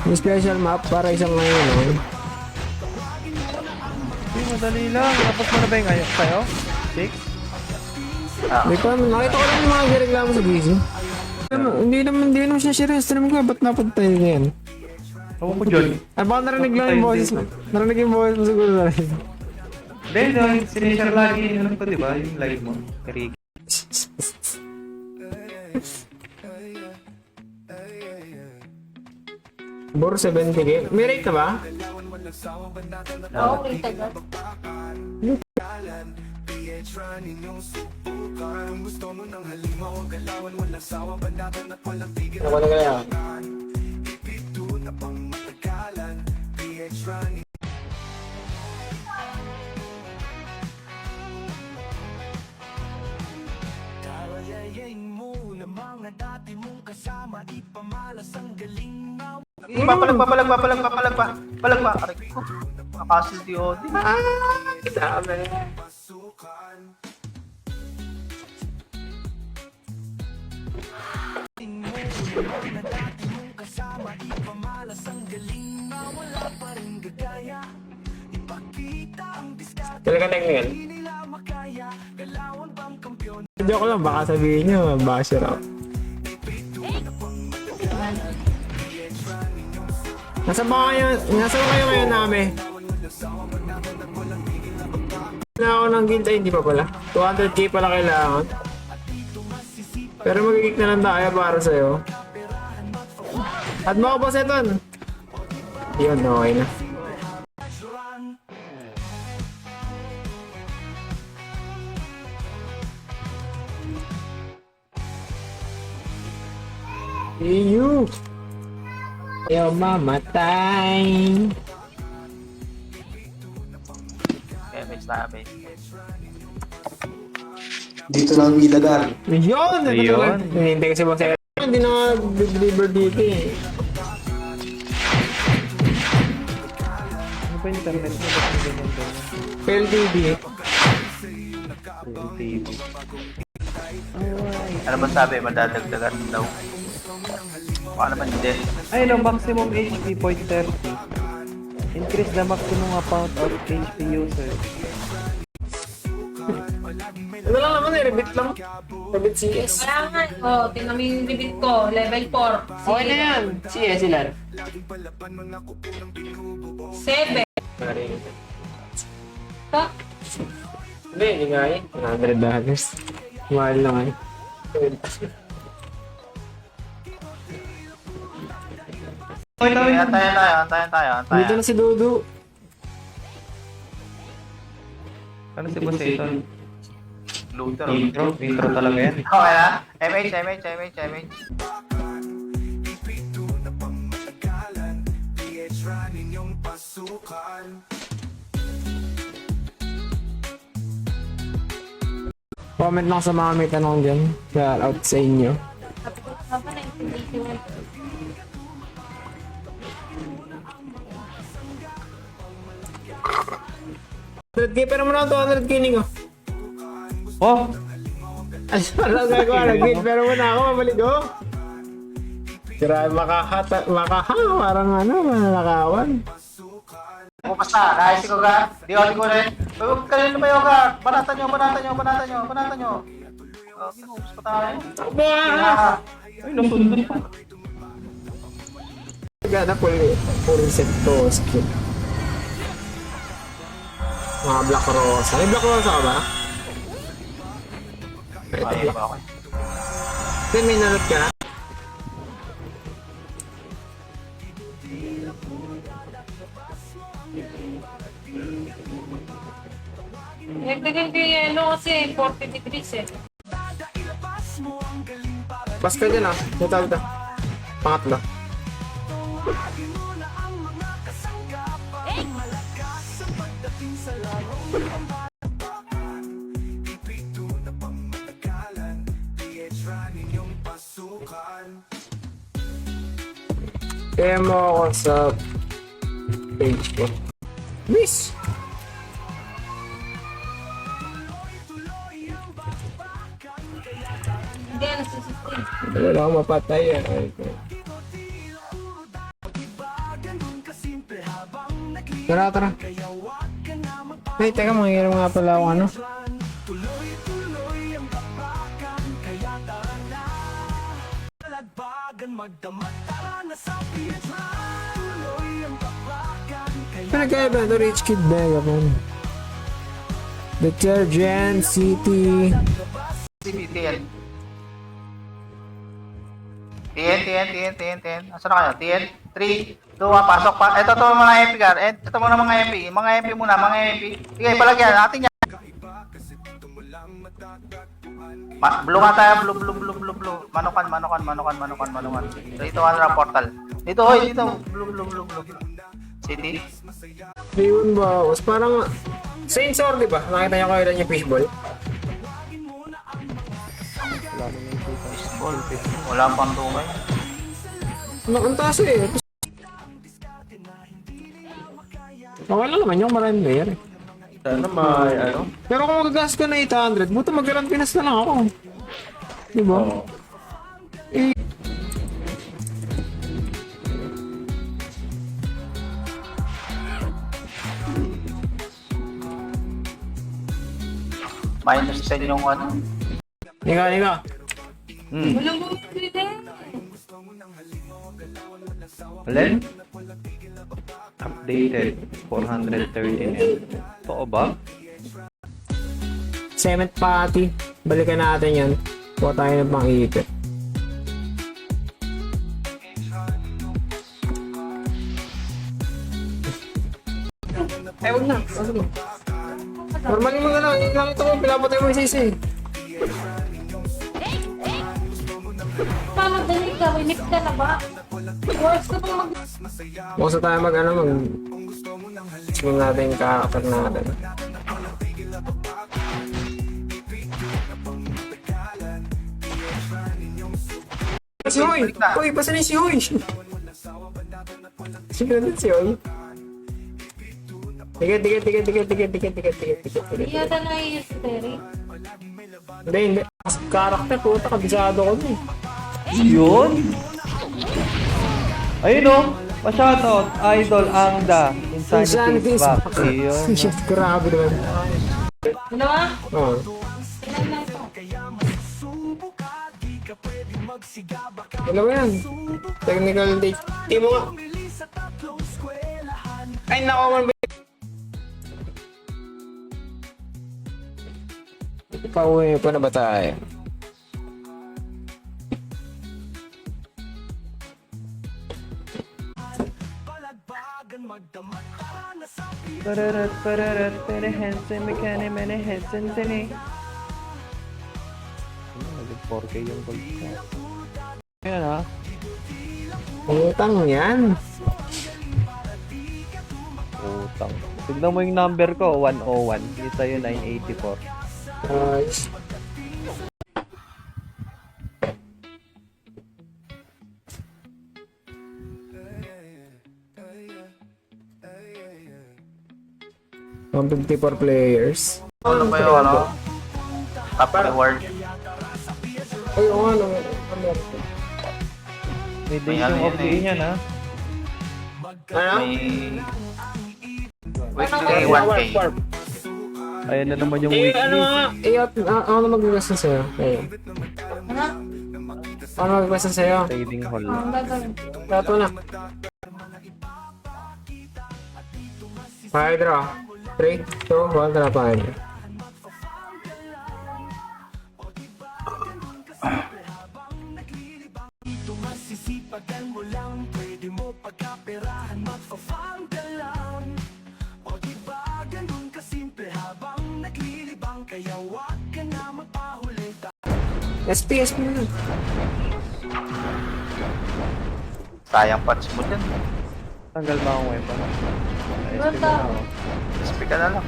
May special map para isang ngayon, no? Hindi, madali lang. Tapos mo na ba yung ayok sa'yo? 6? Hindi pa, nakita ko lang yung mga reklamo sa GC. Hindi naman siya share yung stream ko, ba't napunta yun yan? Ako ko dyan. Ay, baka narinig lang yung boses mo. Narinig yung boses mo siguro na rin. Hindi, sinishare lagi yun ko, di ba? Yung live mo. Kariki. Bor 70k. May rate na ba? Oo, kita ka. Ako na kaya. Papalag pa. Aray ko. Nakasil di Odi. Sabi. Talaga technical. Joke lang, baka sabihin nyo, basher ako. Nasa ba kayo ngayon namin? Na ako ng guild, ay hindi pa pala. 200k pala kailangan. Pero magigik na lang tayo para sa'yo. At mo ako, Boss Eton. Yun, okay na. Iyo! Ayaw mamatay! Okay, base. Dito lang ilagan. Yun! Ayun. Hinihintay kasi Boss Eton. Hindi na deliver dito eh. Ano ba internet mo? Ba't may ganyan doon? PLDD. TV. Ano ba sabi? Madadagdagan daw. Baka naman hindi. Ay, no, maximum HP 0.30. Increase the maximum amount of HP user. Ano lang naman eh, rebit lang. Rebit CS. Kaya nga, tingnan mo yung limit ko, level 4. Okay na yan. CS ilan? 7. Ito? Hindi nga eh. $100. Mahal lang eh. Antayan Dito na si Dudu. Ano si Boss Eton? Luther. Intro talaga yan. Okay na? MH. Comment lang sa mga may tanong dyan. Shout out sa inyo. Sabi ko, haba na yung yun. Pero mo na 200k Nico. Oh! Ay, wala gagawa. Nag-give pero muna ako. Mabalik ko. Grabe, parang ano, mananakawan. Bukas na. Nais ko ka. Di ko rin. Kanino ba yung ka? Banatan nyo. Okay, bukas pa tayo. Bah! Ay, nasundan pa. Gana full set to skill. Mga Black Rosa. May Black Rosa ka ba? Ito Okay. Black. Then may narot ka na? Nagdagan ko yung ano kasi 40 degrees eh. Bas ka dyan ah. Ito. Pangatlo. Kaya mo ako sa page ko. Miss! Hindi, ano sa system. Wala akong mapatay. Tara, tara. Ay, teka, mangyayari nga pala ako ano. Pinagkaiba ito, Rich Kid Megaphone. Detergent City. TN. TN. Asan na kayo? TN? 3, 2, 1, pasok pa. Ito mga MP ka. Ito muna mga MP. Mga MP muna, mga MP. Sige, palagyan. Atin yan. Blue ka tayo. Blue. Manukan. 3, 2, 1, na portal. Dito, hoy. Dito. Blue. City. Ayun ba? Was parang Saints Or, di ba? Nakita niyo kayo lang yung fishball? Wala pang tumay. Ang taas eh. Okay lang naman yung maraming layer eh. Sana may ano? Pero kung magagas ko na 800, buta mag-Grand Pinas na lang ako. Di ba? Eh, Minus 10 yung ano. Nika. Walang bumili din. Alin? Updated 413 Totoo ba? Cement Patty. Balikan natin yan. Kuha tayo ng pang-iipit. Ay, wag na. Normally mo na lang. Yung nakita ko, pinapatay mo yung sisi. Paano dali ka? Winip ka na ba? Works ka pa mag... Buksa tayo Tingnan natin yung character natin. Si Hoy! Hoy, basta na si Hoy! Sino na si Hoy? Tiket. Hindi yata na-iis, Terry. Hindi. Character, puta, kabisado ko na eh. Yun? Ayun o! Pa-shoutout, Idol Angda, Insanity is back. Yun. Shit, grabe naman. Ano ba? Oo. Ilan na ito? Dalawa yan. Technical date. Di mo nga. Ay, nako man ba? Pauwi pa na ba tayo? Pararat, penehensen, menehensen, tene. Naging 4K yung gold ko. Ayan ha. Utang yan. Utang. Tignan mo yung number ko, 101. Kita yung 984. Nice. Ang 54 players. Ano ba yung ano? Top reward. Ay, oo nga, ano. May May date ano yung yun off-day eh. niyan ha. Ano? May weekly 1K. Ayan na naman yung Eh, ano weekly. nga, ako na mag-request na sa'yo. Ayun. Ano? Ano mag-request na sa'yo? Trading hall. Ang gagawin. Tato na. Hydra. 3, 2, 1, tara pa Hydra. SP mo na. Sayang patch mo dyan. Tanggal ba ang weapon? What the? SP ka na lang.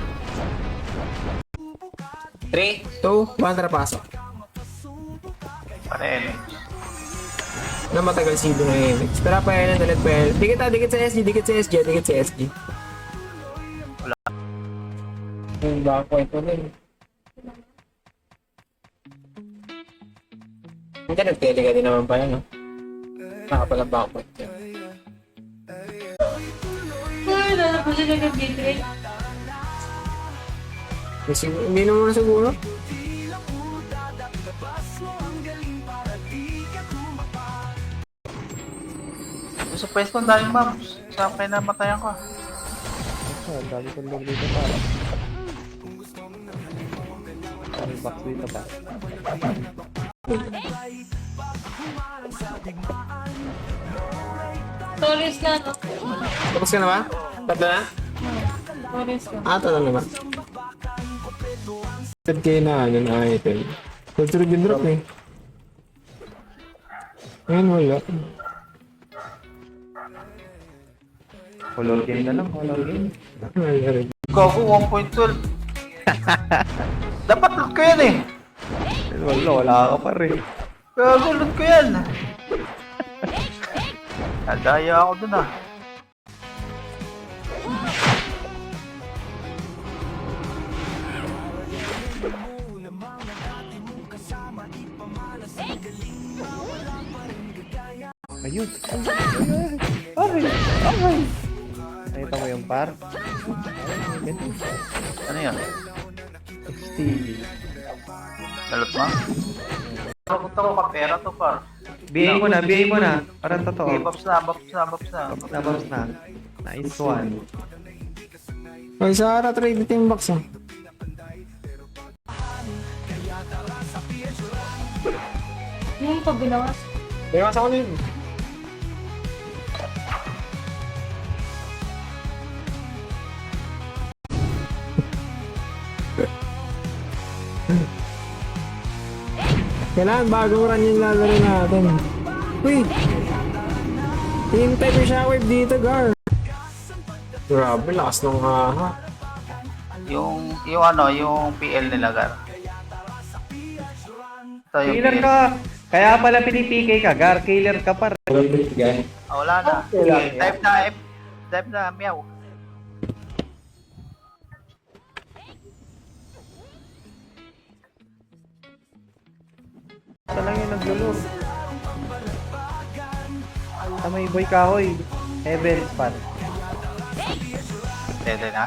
3, 2, 1, tara pasok. Para yun eh. Na matagal seed ng image. Tara pa yan, ulit pa yan. Dikit sa SG, dikit sa SG. Wala. Yung backpoint ko din. Hindi, nag-tele ka din naman pa yan, no? Nakapalang backpoint yan. Ay, lalabas din nag-B3. Kasi hindi naman siguro. Sa pwesto, ang daming mobs. Saan kayo namatayan ko? Ang dami kong log dito para. May box dito pa. Stories na, no? Tapos ka na ba? Tatlo na? Stories na. Tatlo na ba? 10k na ano na item. Culture din drop eh. Ngayon wala. Color game na lang, color game. Ay, Gago, 1.12. Dapat loot ko yan eh. Wala ka pa rin. Gago, loot ko yan. Nadaya ako dun ah. Ayun. Ay! Ay! Nakita mo yung par? Ay, ganun. Ano yan? XTV. Nalot mo? Punta ko kapera to par. BA mo na, BA mo na. Parang totoo. Okay, babs na. Nababs na. Nice one. Ay, sa Ara trade ito yung box ah. Yung pabinawas. Bawas ako na yun. Kailangan bagong run yung lalaro natin. Uy! Hintay ko shockwave dito, Gar. Grabe, lakas nung haha. Yung ano, yung PL nila gar. Ito yung Killer PL. ka! Kaya pala pinipikay ka, Gar. Killer ka pa rin. Ah, wala na. Okay, Type na, meow. Ito lang yung naglulog. Sa may boy kahoy. Heaven spot. Pwede na.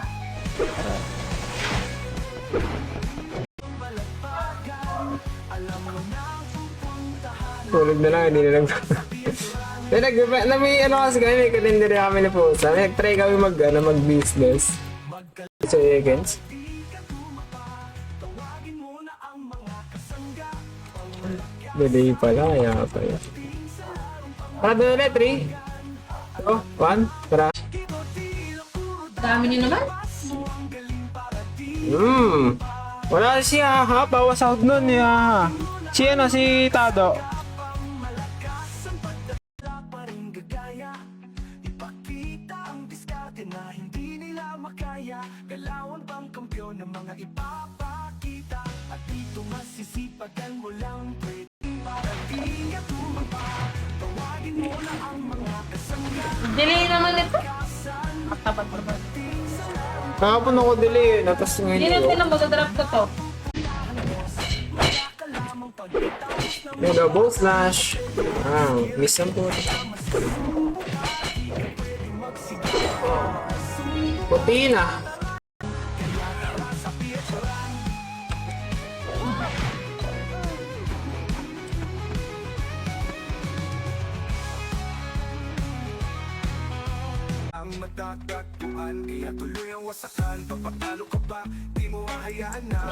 Tulog na lang, hindi na lang. May ano kasi kami, may kalendary kami na po. Nag-try kami mag-business. Sa weekends. Delay pala, kaya pala. Para doon ulit, 3. 1, tara. Dami niyo naman. Wala siya ha, bawas out nun ya. Si ano, si Tado. Delay naman ito. Matapat mo naman. Kahapon ako delay eh, tapos Hindi ngayon natin ko. na mag-drop ko to. May double slash. Miss ang po. Puti na.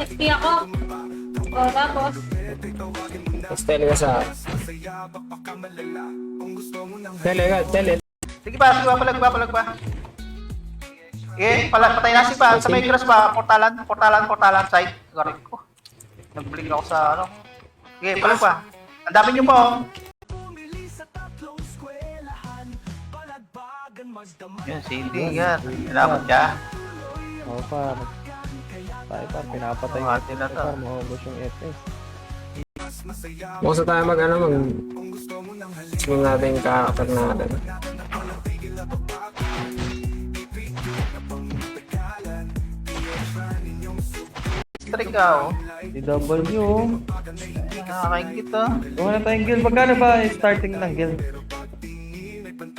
SP ako. O, tapos. Tapos tele ka sa... Tele ka, tele. Sige pa, palag pa. Eh, patay na si pa. Sa may cross pa, portalan side. Garik ko. Nag-blink ako sa ano. Sige, palag pa. Ang dami niyo pa oh. Yun, CD yan. Inabot ka. Oo, par. Tayo par, pinapatay Oo, atin na to. Par, maubos yung FS. Kung sa tayo swing natin yung character natin. Trick ka oh. DW. Nakakaingit oh. Gawa na tayong guild. Magkano ba yung starting ng guild?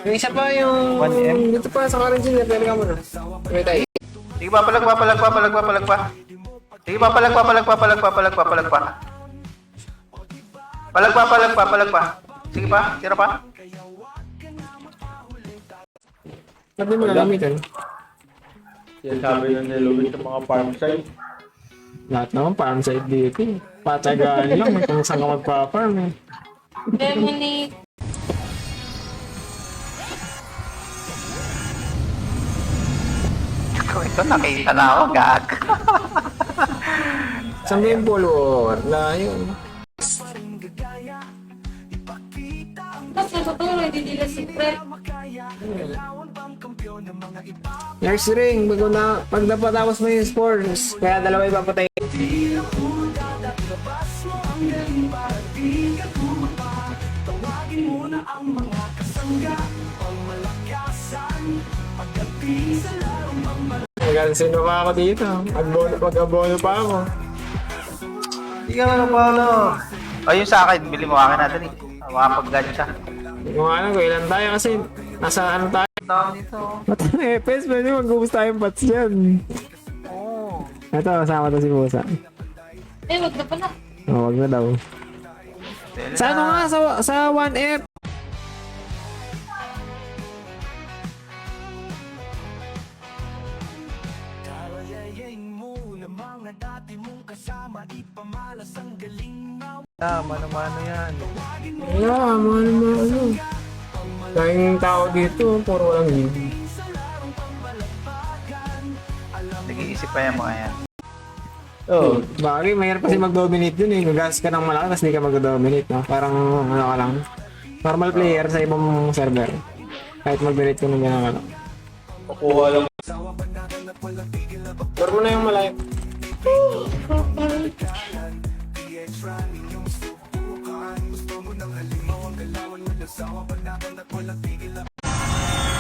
Yung isa pa yung... 1M? Dito pa sa current engineer, pwede ka muna. Wait, tayo. Sige pa, palag pa. Sige pa, palag pa. Palag pa. Sige pa, tira pa. Sabi mo na gamitin. Yan sabi ng nilawin sa mga farm site. Lahat naman farm side dito. Patsagaan lang kung saan ka magpa-farm eh. Lemonade. Kung ito nakita na ako, gag. Saan ba yung follower? Layo. Tapos natuturo, hindi nila secret. Next ring, pag napatapos mo yung scores, kaya dalawa yung papatay. Hanggang sino pa ako dito? Mag-abono pa ako. Hindi ka lang paano. Ayun sa akin, bili mo akin natin eh. Makapag-gacha. Hindi ko nga alam kung ilan tayo kasi nasa ano tayo. Tawag dito. Matang FPS, pwede mag-ubus tayong bots dyan. Oo. Ito, kasama to si Musa. Wag na pala. Wag na daw. Sa ano nga, sa 1F. Mano-mano yan. Wala, ano. Tayong tao dito, puro walang gigi. Nag-iisip pa yung mga yan. Oh, Bagay, mahirap kasi mag-dominate dun eh. Gagas ka ng malaki, tapos hindi ka mag-dominate, no? Parang, ano ka lang, normal player sa ibang server. Kahit mag-dominate ka ng gano'n, ano. kukuha lang. Bar mo na yung malayo.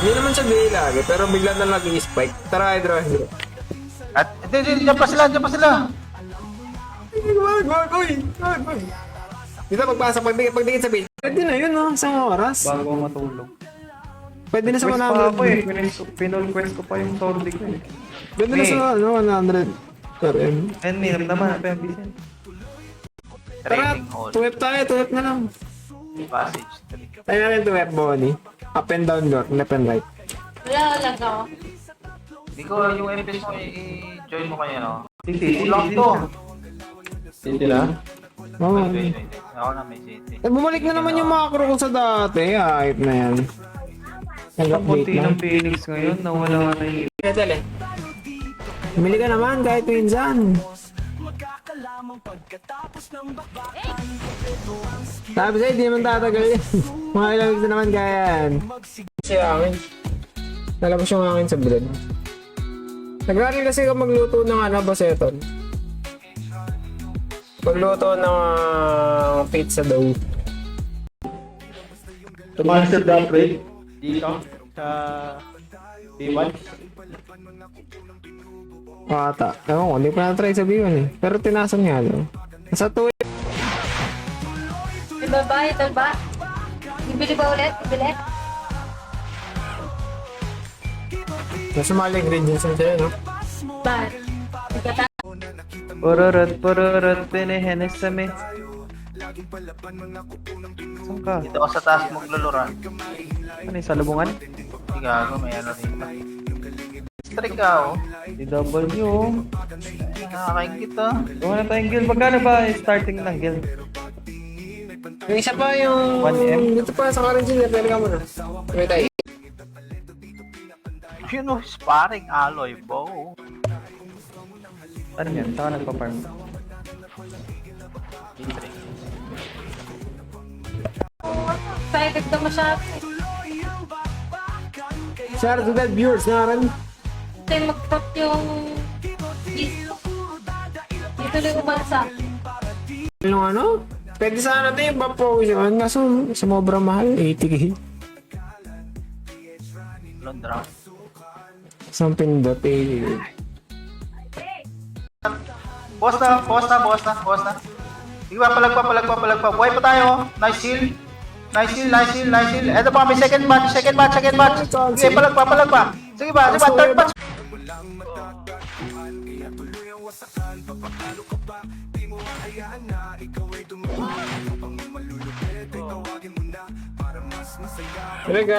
Hindi naman siya delay lagi, pero bigla na nag-i-spike. Tara, hydro. At, hindi, dyan pa sila. Wag, uy! Dito, pagdikit sa build. Pwede na yun, no? Isang oras. Bago matulog. Pwede na sa Quest pa ako eh. 100. Pinol quest ko pa yung Sordi ko eh. Pwede na sa 100 per M. And may naman pa yung bisin. Tara, Trading hall. 2F tayo, 2F na lang. Passage 3. Tayo natin 2F, Bonnie. Up and down door, left and right. Wala lang ako. Hindi ko yung FPS mo i-join mo kaya no? Titi, Lang to. Hindi na. Oo. Wait. Ako na may city. Bumalik na naman yung macro ko sa dati. Hype na yan. Ang Nag-update konti na. ng Phoenix ngayon, nawala na yung... Dali. Bumili ka naman kahit minsan. Sabi sa'yo, di naman tatagal yan. Mga ilang weeks na naman kaya yan. Kasi akin. Lalabas yung akin sa bread. Nag-rally kasi ka magluto ng baseton. Magluto ng pizza dough. Tumaster the upgrade dito sa B1. Ata. Ewan ko, hindi pa na-try sa B1 eh. Pero tinasan nga daw. Nasa 2 Ito ba? Bibili ba ulit? Bibili? nasa mga ingredients na sila, no? Ba? Bigata? Pururut, pinehenes sa me. Saan ka? Dito ako sa taas magluluran. Ano yung salubungan? Hindi gago, may ano dito. Strict ka oh. DW. Nakakaingit ah. Gawa na tayong guild. Magkano ba yung starting ng guild? Yung isa pa yung... 1M? Dito pa sa current engineer, pwede ka muna. Wait tayo. Yun oh, sparring alloy bow. Ano yan? Saan ka nagpa-farm? Excited ka masyado. Shout out to that viewers na rin. Kasi mag-top yung... Dito lang umansa. Yung ano? Pwede sana natin yung buff potion. Kaso sumobra mahal. 80k. Londra. Isang pindot eh. Boss na. Sige ba, palag pa. Buhay pa tayo. Nice heal. Nice heal, nice heal, nice heal. Ito pa, may second batch. Sige, palag pa. Sige ba, third batch. Talaga.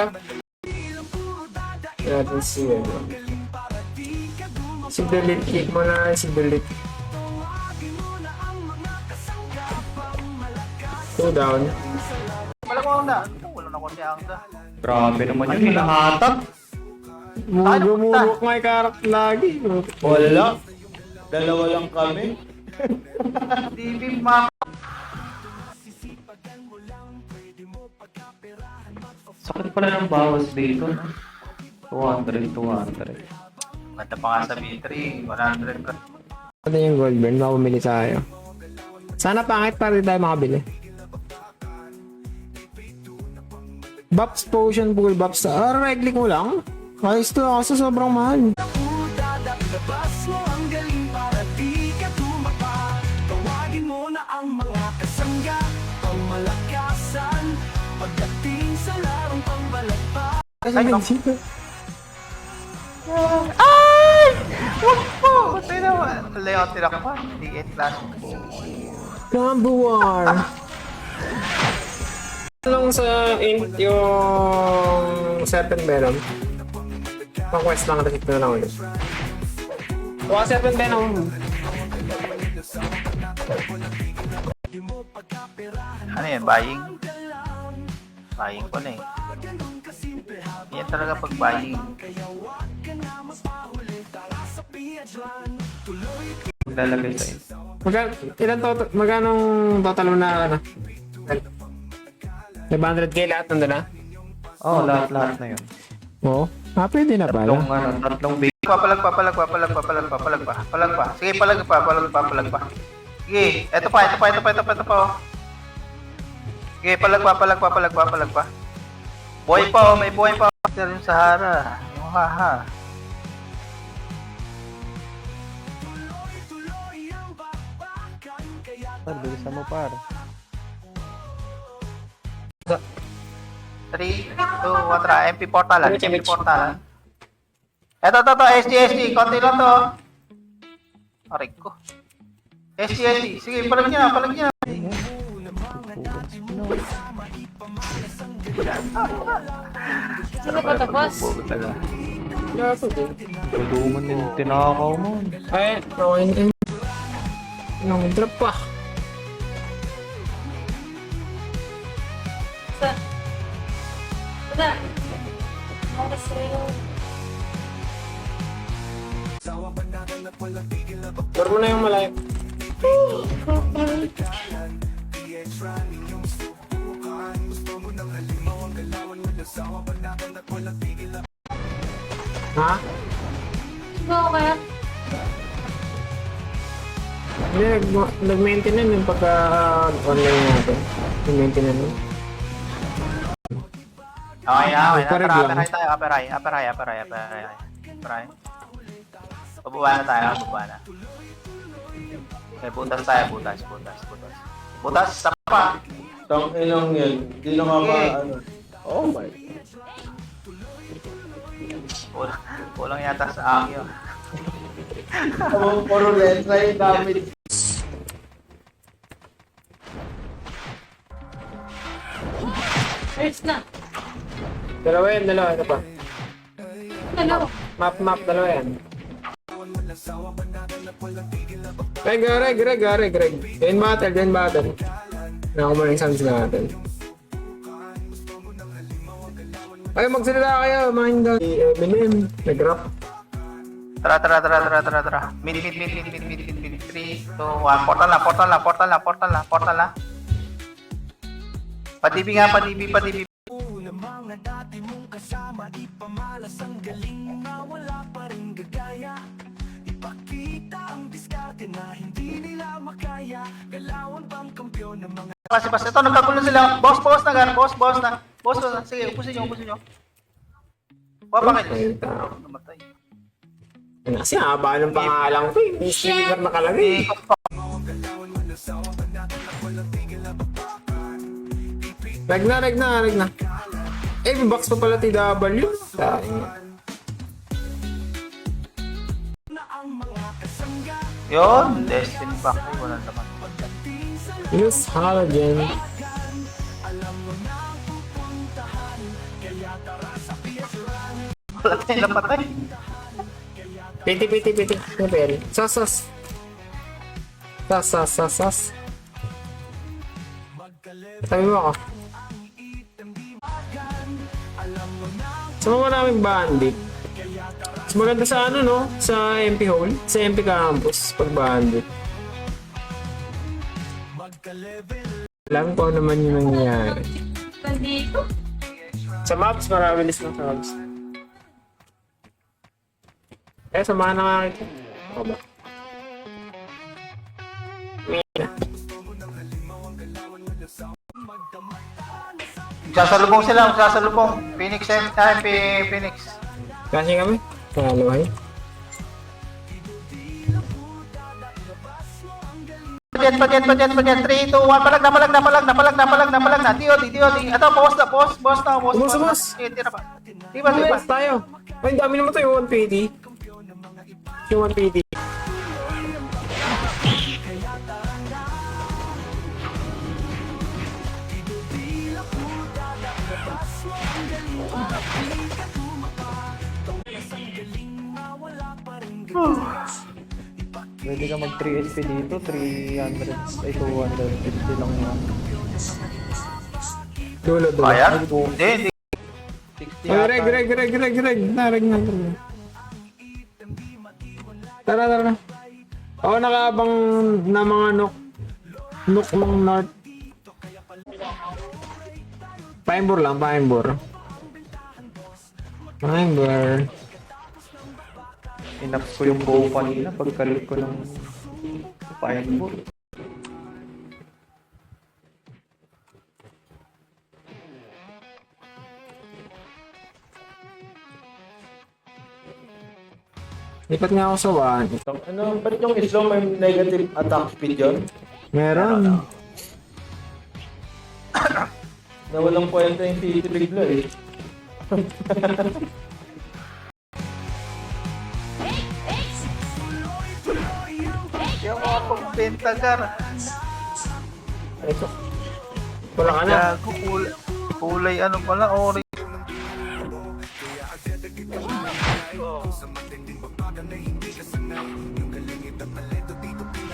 Natin si ano. Si delete, kick mo na si delete. 2 down. Palag mo na. Wala na ko siya ang da. Grabe naman yun, hinahatak. Gumulok nga yung karak lagi. Wala. Dalawa lang kami. TV ma. Sakit pala ng bawas dito. 200. Ganda pa nga sa B3. 100 ka. Ano yung gold burn? Mapamili tayo. Sana pangit para di tayo makabili. Buffs, potion, full buffs. Right click mo lang. Ayos to, kasi sobrang mahal. Labas mo ang galing para di ka tumapa. Tawagin mo na ang mga kasangga, pangmalakasan. Pagdating sa larong pambalagpa. Ay, no. Ay! Wag po! Patay naman. Leon, tirak pa. D8 class. Combo War. Lang sa int yung Serpent Venom. Pang-quest lang, receipt na lang ulit. Kuha Serpent Venom. Ano yan? Buying? Buying ko na eh. Yan talaga pag buying. Lalagay sa inyo. Magkano total mo na ano? 500k lahat nandun na? Oo, lahat na yun. Oo. Pwede na pala. Tatlong base. Palag pa. Sige, palag pa. Sige, eto pa. Oh. Sige, palag pa. Buhay pa, oh, may buhay pa. Ito yung Sahara. Yung haha. Bilisan mo par. 3, 2, 1, tara. MP portalan. Eto, SG. Konti lang to. Aray ko. SG. Sige, palag niya na. Sino ba ito, boss? Tuduman din tinakaw mo. Ay, okay. Nang drop pa. Wala. Ako sa'yo. Door mo na yung malayo. Ha? Ikaw kaya? Hindi, nag-maintenance yung pagka-online natin. Nag-maintenance yun. Okay na. Parang Tara, lang. aperay tayo. Aperay. Pababa na tayo, na. Okay, butas tayo. Butas, tama pa. Tang inang yan. Hindi na nga ano. Oh my. Kulang yata sa akin yun. Puro letra yung gamit. Ayos na. Dalawa ito pa. Ano? Map, dalawa yan. Greg. Join battle. Nakuha yung sounds natin. Ay, magsalita kayo, mga hindi. Eminem, nag-rap. Tara. Mid. 3, 2, 1. Portal na. Padibi nga. Mga dati mong kasama, ipamalas ang galing na wala pa rin gagaya. Ipakita ang diskarte na hindi nila makaya. Galawan pang kampyon ng mga Kasi ito, nagkagulo sila. Boss na. Sige, upusin nyo. Bakit? Namatay. Kasi haba ng pangalan ko eh. May sticker nakalagay. Lag na. Eh, may box pa pala TW. Sayang. Yun, Destiny back. Wala naman. Use halogen. Wala tayong napatay. Piti. Napel. Sas. Tabi mo ako. Sama mo namin bandit. Mas maganda sa ano, no? Sa MP Hall. Sa MP Campus. Pag bandit. Alam ko naman yung nangyayari. Nandito. Sa maps, marami list ng maps. Samahan na nga kita. Ako ba? Magsasalubong. Phoenix, Phoenix. Kasi kami. Kalawahin. Paget. 3, 2, 1. Palag na. DOD. Ito, boss na. Boss. Tira pa. Diba? Yes, tayo. Ay, dami naman tayo 1PD. Yung 1PD. Pwede ka mag 3 SP dito, 250 lang yan. Dulo. Ayan. Hindi. Ay, reg. Nareg na. Tara. Ako nakaabang na mga nuk ng north. Paimbor. Inap ko yung bow kanina pagkalit ko ng fireball. Lipat nga ako sa 1. Ano, ba't yung slow may negative attack speed yun? Meron. Nawalang kwenta yung city bigla eh. Yung mga pag-pentagar. Ito. Wala ka na. Gago, kulay ano pala, orange.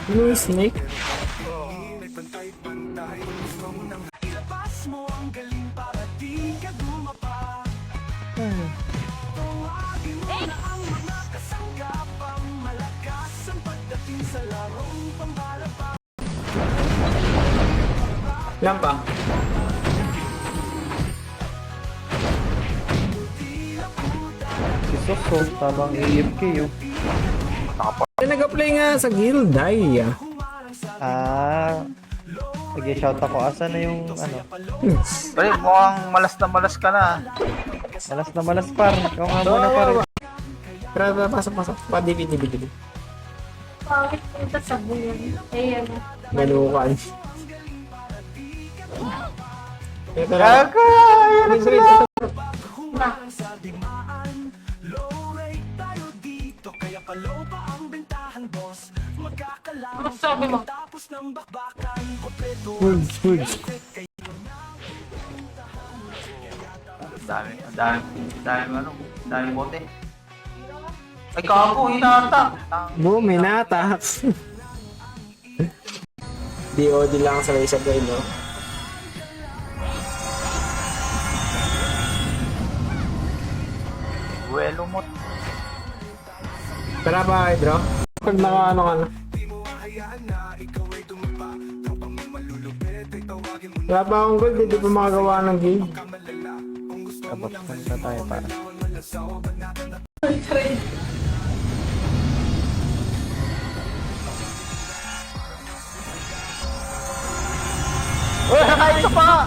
Ano yung snake? Ilabas mo ang galing para di ka dumapa. Tawagin mo na ang mga kasanggapang malakas ang pagdating sa larong pambalaba. Lampa. Si Sokso, tabang AFK yun. Nag-apply nga sa guild. Ay. Sige, shout ako. Asa na yung ano? Pare, mukhang malas na malas ka na. Malas par. Ikaw nga muna par. Tara, pasok. Dibi. Pawit punta sa buwan. Ayan. Galukan. Ito na. Gago, ayan na sila. Sa digmaan, low rate tayo dito. Kaya palow pa ang bentahan, boss. Magkakalaman Ano sabi mo? tapos ng bakbakan. Kompleto Fudge. Dami bote. Ay, kago, hinata. Boom, minatak. DOD lang sa isa guy, no? Buwelo mo. Tara ba, Hydro? Pag naka-ano ka na. Wala pa akong gold, hindi pa makagawa ng game. Tapos punta tayo para. Uy, isa pa!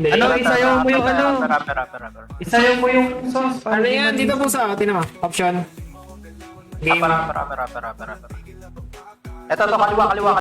Ano, isayaw mo yung ano? Pera. Isayaw mo yung sauce. Ano yan? Dito po sa atin naman. Option. Game. Pera. Ito, kaliwa.